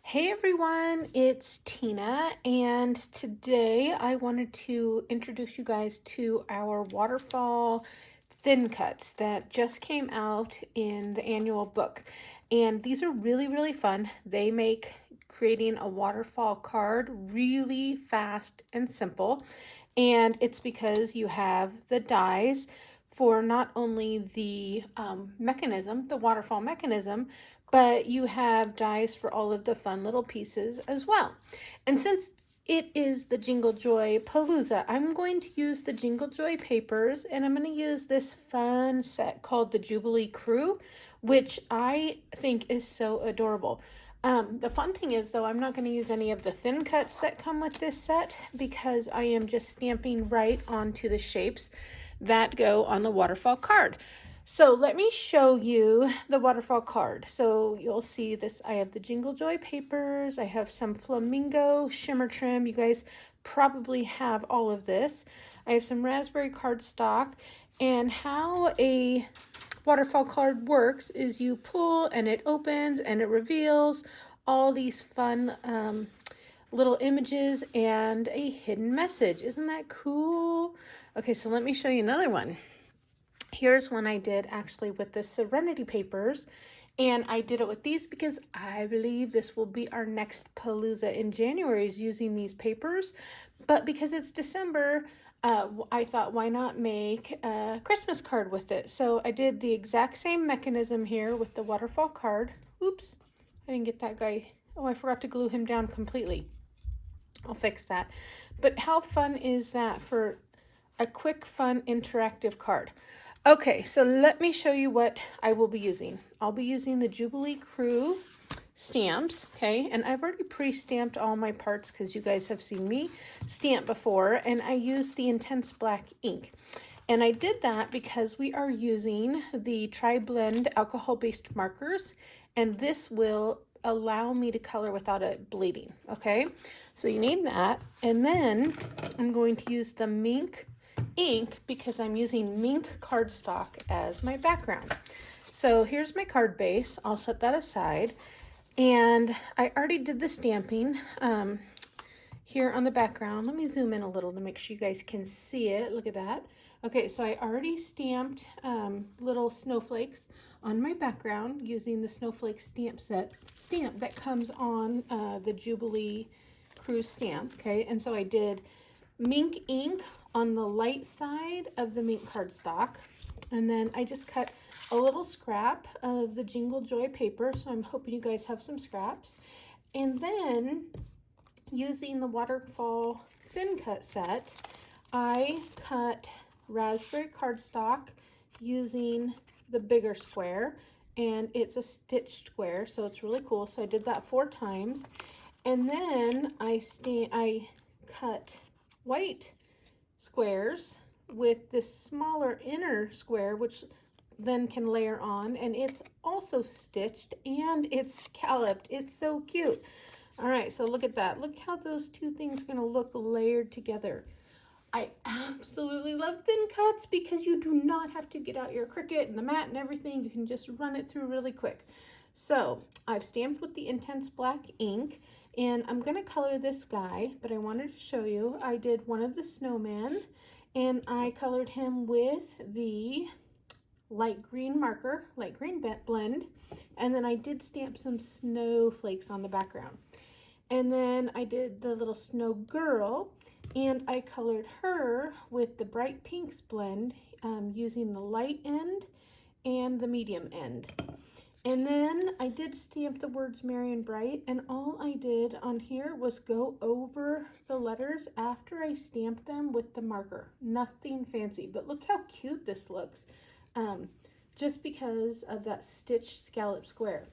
Hey everyone, it's Tina, and today I wanted to introduce you guys to our waterfall thin cuts that just came out in the annual book. And these are really fun. They make creating a waterfall card really fast and simple. And it's because you have the dies for not only the mechanism, the waterfall mechanism, but you have dies for all of the fun little pieces as well. And since it is the Jingle Joy Palooza, I'm going to use the Jingle Joy papers, and I'm going to use this fun set called the Jubilee Crew, which I think is so adorable. The fun thing is, though, I'm not going to use any of the thin cuts that come with this set because I am just stamping right onto the shapes that go on the waterfall card. So let me show you the waterfall card. So you'll see this. I have the Jingle Joy papers. I have some flamingo shimmer trim. You guys probably have all of this. I have some raspberry cardstock. And how a waterfall card works is you pull and it opens and it reveals all these fun little images and a hidden message. Isn't that cool? Okay, so let me show you another one. Here's one I did actually with the Serenity papers, and I did it with these because I believe this will be our next Palooza in January is using these papers. But because it's December, I thought, why not make a Christmas card with it? So I did the exact same mechanism here with the waterfall card. Oops, I didn't get that guy. Oh, I forgot to glue him down completely. I'll fix that. But how fun is that for a quick, fun, interactive card? Okay, so let me show you what I will be using. I'll be using the Jubilee Crew stamps, okay? And I've already pre-stamped all my parts because you guys have seen me stamp before, and I used the Intense Black ink. And I did that because we are using the Tri-Blend alcohol-based markers, and this will allow me to color without it bleeding, okay? So you need that, and then I'm going to use the Mink ink because I'm using Mink cardstock as my background. So here's my card base. I'll set that aside. And I already did the stamping here on the background. Let me zoom in a little to make sure you guys can see it. Look at that. Okay, so I already stamped little snowflakes on my background using the snowflake stamp that comes on the Jubilee Crew stamp. Okay, and so I did Mink ink on the light side of the Mink cardstock, and then I just cut a little scrap of the Jingle Joy paper, so I'm hoping you guys have some scraps. And then using the waterfall thin cut set, I cut raspberry cardstock using the bigger square, and it's a stitched square, so it's really cool. So I did that 4 times, and then I cut white squares with this smaller inner square, which then can layer on, and it's also stitched and it's scalloped. It's so cute. All right, so look at that. Look how those two things are going to look layered together. I absolutely love thin cuts because you do not have to get out your Cricut and the mat and everything. You can just run it through really quick. So I've stamped with the Intense Black ink, and I'm going to color this guy, but I wanted to show you. I did one of the snowmen, and I colored him with the light green marker, light green blend, and then I did stamp some snowflakes on the background. And then I did the little snow girl, and I colored her with the bright pinks blend using the light end and the medium end. And then I did stamp the words Merry and Bright, and all I did on here was go over the letters after I stamped them with the marker. Nothing fancy, but look how cute this looks, just because of that stitched scallop square.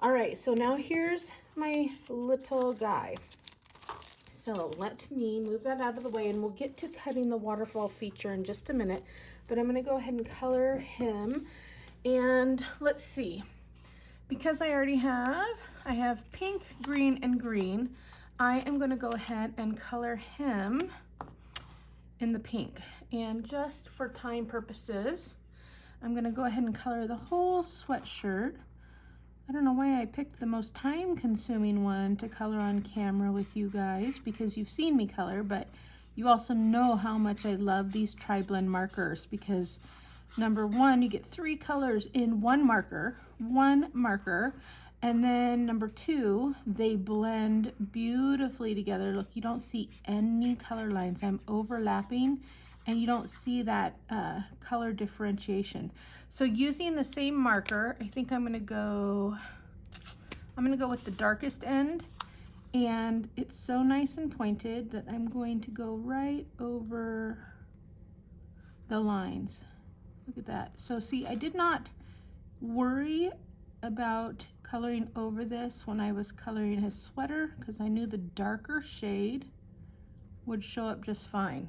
All right, so now here's my little guy. So let me move that out of the way, and we'll get to cutting the waterfall feature in just a minute, but I'm going to go ahead and color him. And let's see. Because I have pink, green, and green, I am going to go ahead and color him in the pink. And just for time purposes, I'm going to go ahead and color the whole sweatshirt I don't know why I picked the most time-consuming one to color on camera with you guys, because you've seen me color, but you also know how much I love these tri-blend markers, because number one, you get 3 colors in one marker, and then number 2, they blend beautifully together. Look, you don't see any color lines. I'm overlapping, and you don't see that color differentiation. So using the same marker, I think I'm gonna go with the darkest end, and it's so nice and pointed that I'm going to go right over the lines. Look at that. So see, I did not worry about coloring over this when I was coloring his sweater, because I knew the darker shade would show up just fine.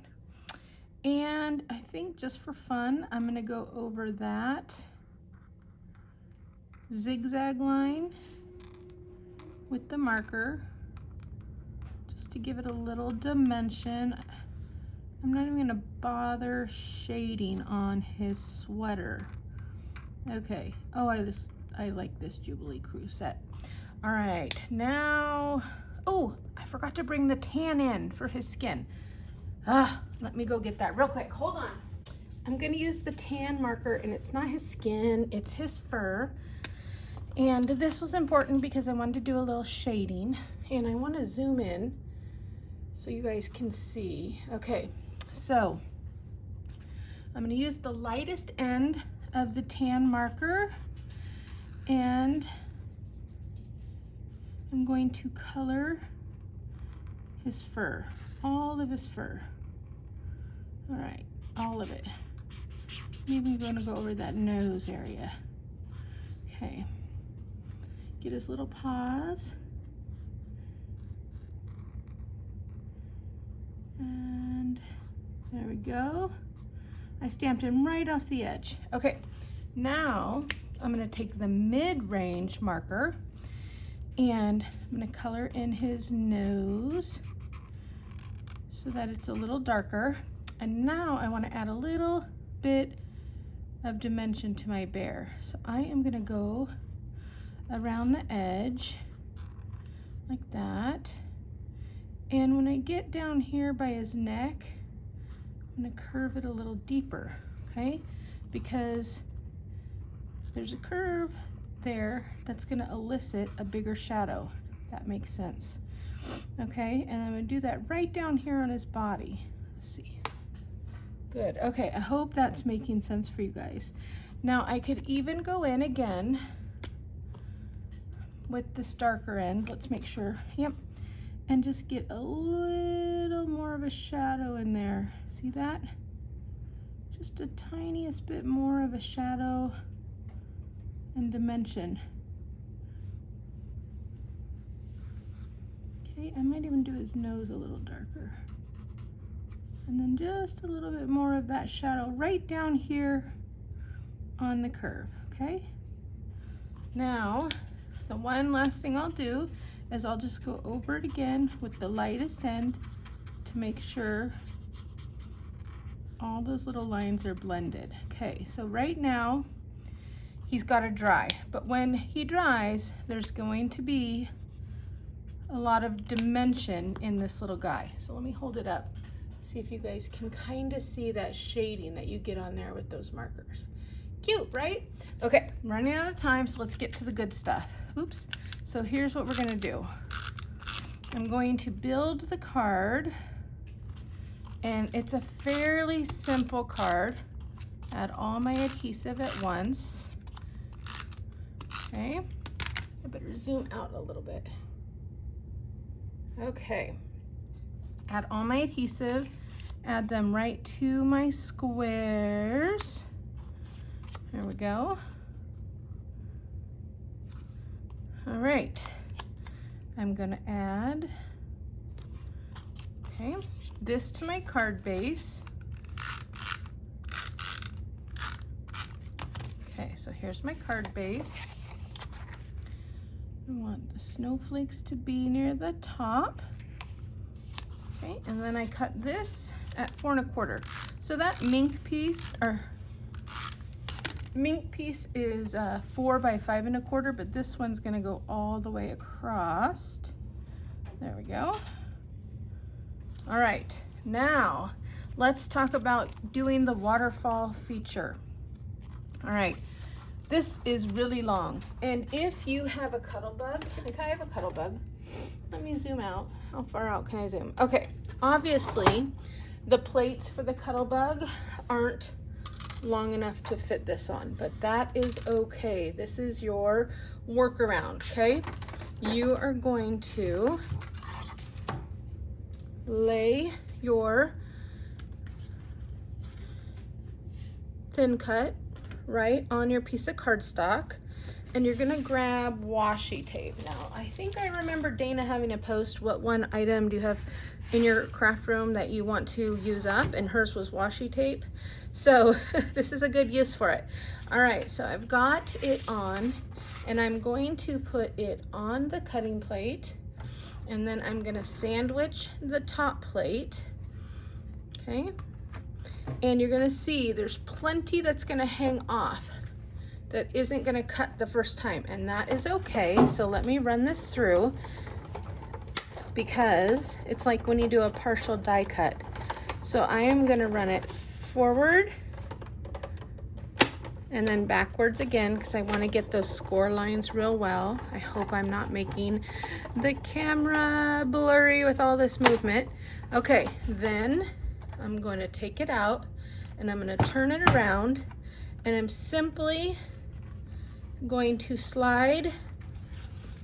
And I think just for fun, I'm gonna go over that zigzag line with the marker, just to give it a little dimension. I'm not even gonna bother shading on his sweater. Okay, oh, I like this Jubilee Crew set. All right, now, oh, I forgot to bring the tan in for his skin. Let me go get that real quick, hold on. I'm gonna use the tan marker, and it's not his skin, it's his fur. And this was important because I wanted to do a little shading, and I wanna zoom in so you guys can see. Okay, so I'm gonna use the lightest end of the tan marker, and I'm going to color his fur, all of his fur. All right, all of it. I'm even going to go over that nose area. Okay, get his little paws. And there we go. I stamped him right off the edge. Okay, now I'm gonna take the mid-range marker, and I'm gonna color in his nose so that it's a little darker. And now I wanna add a little bit of dimension to my bear. So I am gonna go around the edge like that. And when I get down here by his neck, I'm gonna curve it a little deeper, okay? Because there's a curve there that's gonna elicit a bigger shadow, if that makes sense. Okay, and I'm gonna do that right down here on his body. Let's see. Good, okay, I hope that's making sense for you guys. Now I could even go in again with this darker end. Let's make sure, yep. And just get a little more of a shadow in there. See that? Just a tiniest bit more of a shadow and dimension. Okay, I might even do his nose a little darker. And then just a little bit more of that shadow right down here on the curve, okay? Now, the one last thing I'll do is I'll just go over it again with the lightest end to make sure all those little lines are blended. Okay, so right now he's got to dry, but when he dries, there's going to be a lot of dimension in this little guy. So let me hold it up, see if you guys can kind of see that shading that you get on there with those markers. Cute, right? Okay, I'm running out of time, so let's get to the good stuff. Oops. So here's what we're gonna do. I'm going to build the card, and it's a fairly simple card. Add all my adhesive at once. Okay, I better zoom out a little bit. Okay, add all my adhesive, add them right to my squares. There we go. All right, I'm gonna add, okay, this to my card base. Okay, so here's my card base. I want the snowflakes to be near the top. Okay, and then I cut this at 4 1/4. So that mink piece, or mink piece is 4 by 5 1/4, but this one's gonna go all the way across. There we go. All right, now let's talk about doing the waterfall feature. All right, this is really long, and if you have a cuddle bug, like I have a cuddle bug, let me zoom out. How far out can I zoom? Okay, obviously the plates for the cuddle bug aren't long enough to fit this on, but that is okay. This is your workaround, okay? You are going to lay your thin cut right on your piece of cardstock, and you're gonna grab washi tape. Now, I think I remember Dana having to post what one item do you have in your craft room that you want to use up, and hers was washi tape. So this is a good use for it. All right, so I've got it on, and I'm going to put it on the cutting plate, and then I'm gonna sandwich the top plate, okay? And you're gonna see there's plenty that's gonna hang off that isn't gonna cut the first time, and that is okay. So let me run this through, because it's like when you do a partial die cut. So I am gonna run it forward and then backwards again, because I want to get those score lines real well. I hope I'm not making the camera blurry with all this movement. Okay, then I'm going to take it out and I'm going to turn it around, and I'm simply going to slide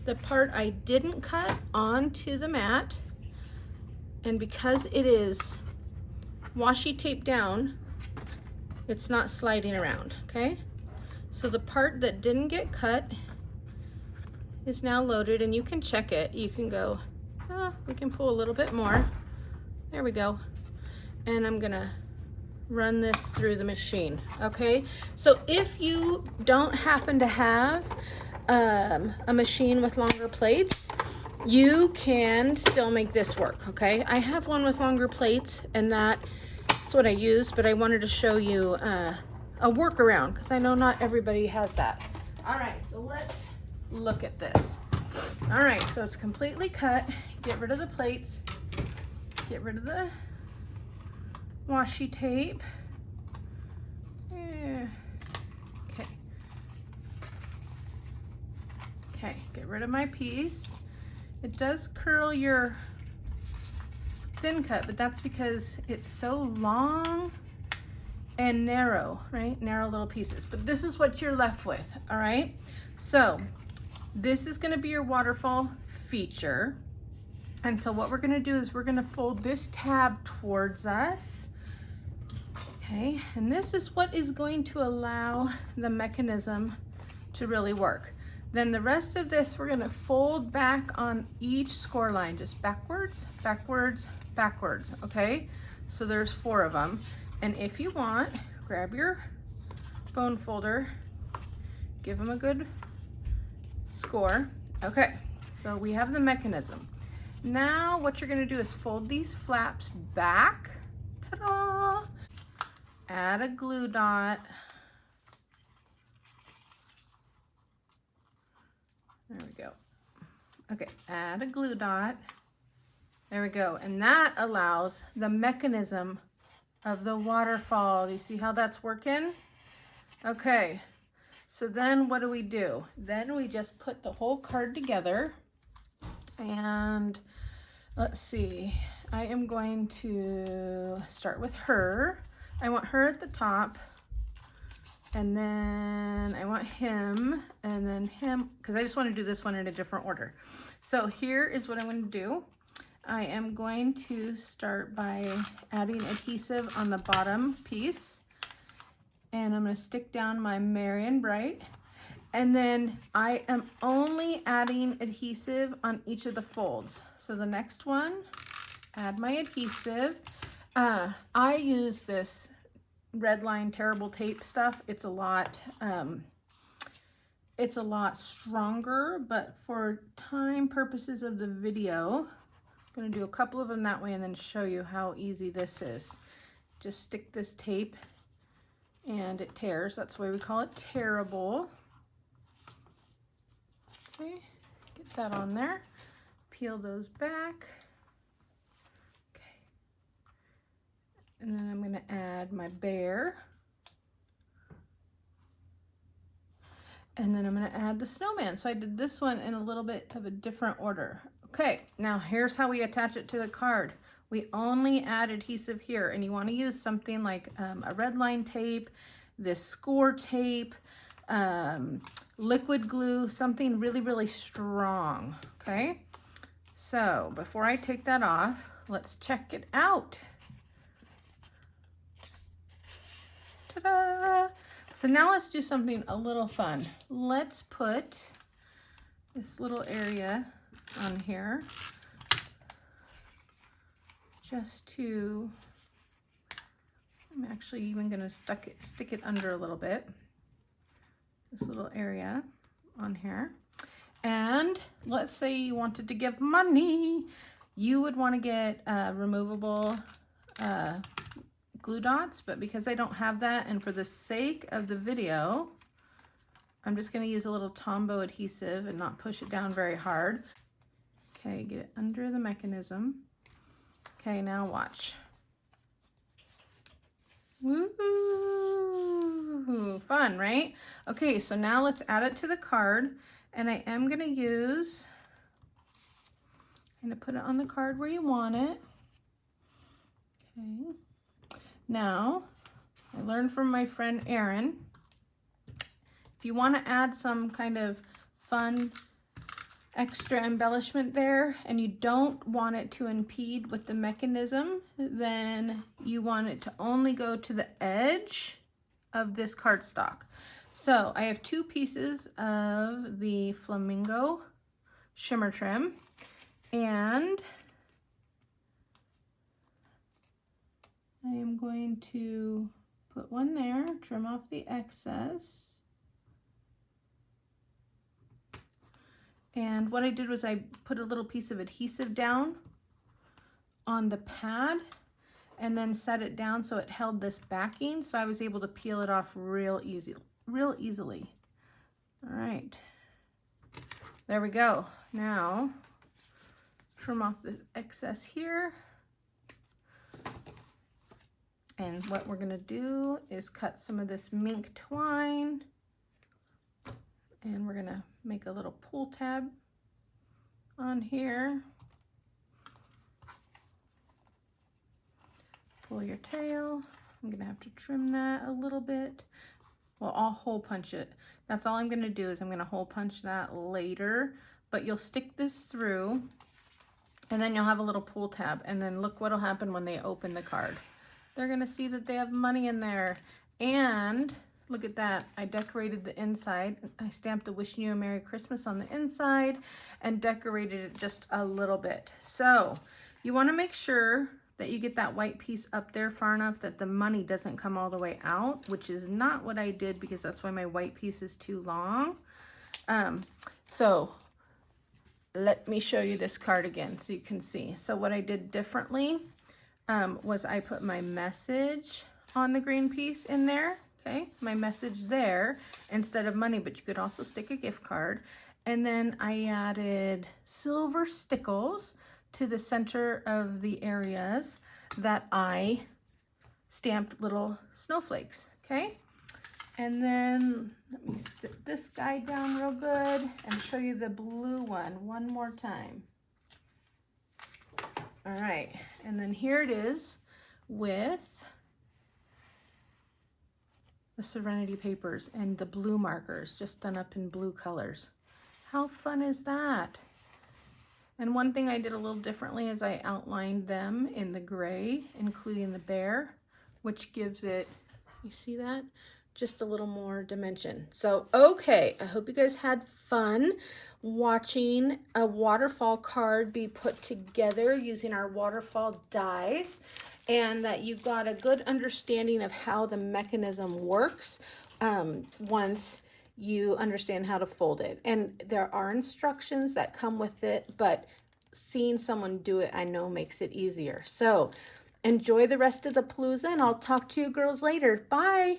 the part I didn't cut onto the mat, and because it is washi tape down, it's not sliding around, okay? So the part that didn't get cut is now loaded, and you can check it. You can go, oh, we can pull a little bit more. There we go. And I'm gonna run this through the machine, okay? So if you don't happen to have a machine with longer plates, you can still make this work, okay? I have one with longer plates, and that's what I used, but I wanted to show you a workaround, because I know not everybody has that. All right, so let's look at this. All right, so it's completely cut. Get rid of the plates, get rid of the washi tape. Yeah. Okay. Okay, get rid of my piece. It does curl your thin cut, but that's because it's so long and narrow, right? Narrow little pieces. But this is what you're left with, all right? So this is gonna be your waterfall feature. And so what we're gonna do is we're gonna fold this tab towards us, okay? And this is what is going to allow the mechanism to really work. Then the rest of this, we're gonna fold back on each score line, just backwards, backwards, backwards, okay? So there's 4 of them. And if you want, grab your bone folder, give them a good score. Okay, so we have the mechanism. Now what you're gonna do is fold these flaps back, ta-da! Add a glue dot. There we go. Okay, add a glue dot. There we go, and that allows the mechanism of the waterfall. Do you see how that's working? Okay, so then what do? Then we just put the whole card together, and let's see, I am going to start with her. I want her at the top, and then I want him, and then him, because I just want to do this one in a different order. So here is what I'm going to do. I am going to start by adding adhesive on the bottom piece, and I'm going to stick down my Marion Bright, and then I am only adding adhesive on each of the folds. So the next one, add my adhesive. I use this red line terrible tape stuff. It's a lot stronger, but for time purposes of the video, I'm going to do a couple of them that way and then show you how easy this is. Just stick this tape and it tears. That's why we call it tearable. Okay, get that on there. Peel those back. Okay. And then I'm going to add my bear. And then I'm going to add the snowman. So I did this one in a little bit of a different order. Okay, now here's how we attach it to the card. We only add adhesive here, and you want to use something like a red line tape, this score tape, liquid glue, something really, really strong, okay? So before I take that off, let's check it out. Ta-da! So now let's do something a little fun. Let's put this little area on here just to, I'm actually even going to stick it under a little bit, this little area on here. And let's say you wanted to give money, you would want to get removable glue dots, but because I don't have that, and for the sake of the video, I'm just going to use a little Tombow adhesive and not push it down very hard. Okay, get it under the mechanism. Okay, now watch. Woo! Fun, right? Okay, so now let's add it to the card, and I am going to use, I'm going to put it on the card where you want it. Okay. Now, I learned from my friend Erin, if you want to add some kind of fun extra embellishment there and you don't want it to impede with the mechanism, then you want it to only go to the edge of this cardstock. So I have 2 pieces of the Flamingo shimmer trim, and I am going to put one there, trim off the excess. And what I did was I put a little piece of adhesive down on the pad and then set it down so it held this backing, so I was able to peel it off real easily. All right, there we go. Now trim off the excess here. And what we're going to do is cut some of this mink twine, and we're going to make a little pull tab on here. Pull your tail. I'm going to have to trim that a little bit. Well, I'll hole punch it. That's all I'm going to do, is I'm going to hole punch that later, but you'll stick this through and then you'll have a little pull tab, and then look what'll happen when they open the card. They're going to see that they have money in there. And look at that. I decorated the inside. I stamped the wishing you a Merry Christmas on the inside and decorated it just a little bit. So you want to make sure that you get that white piece up there far enough that the money doesn't come all the way out, which is not what I did, because that's why my white piece is too long. So let me show you this card again so you can see. So what I did differently was I put my message on the green piece in there, okay? My message there instead of money, but you could also stick a gift card. And then I added silver stickles to the center of the areas that I stamped little snowflakes, okay? And then let me stick this guy down real good and show you the blue one more time. All right, and then here it is with the Serenity papers and the blue markers just done up in blue colors. How fun is that? And one thing I did a little differently is I outlined them in the gray, including the bear, which gives it, you see that? Just a little more dimension. So, okay, I hope you guys had fun watching a waterfall card be put together using our waterfall dies, and that you got a good understanding of how the mechanism works once you understand how to fold it. And there are instructions that come with it, but seeing someone do it, I know, makes it easier. So enjoy the rest of the palooza, and I'll talk to you girls later. Bye.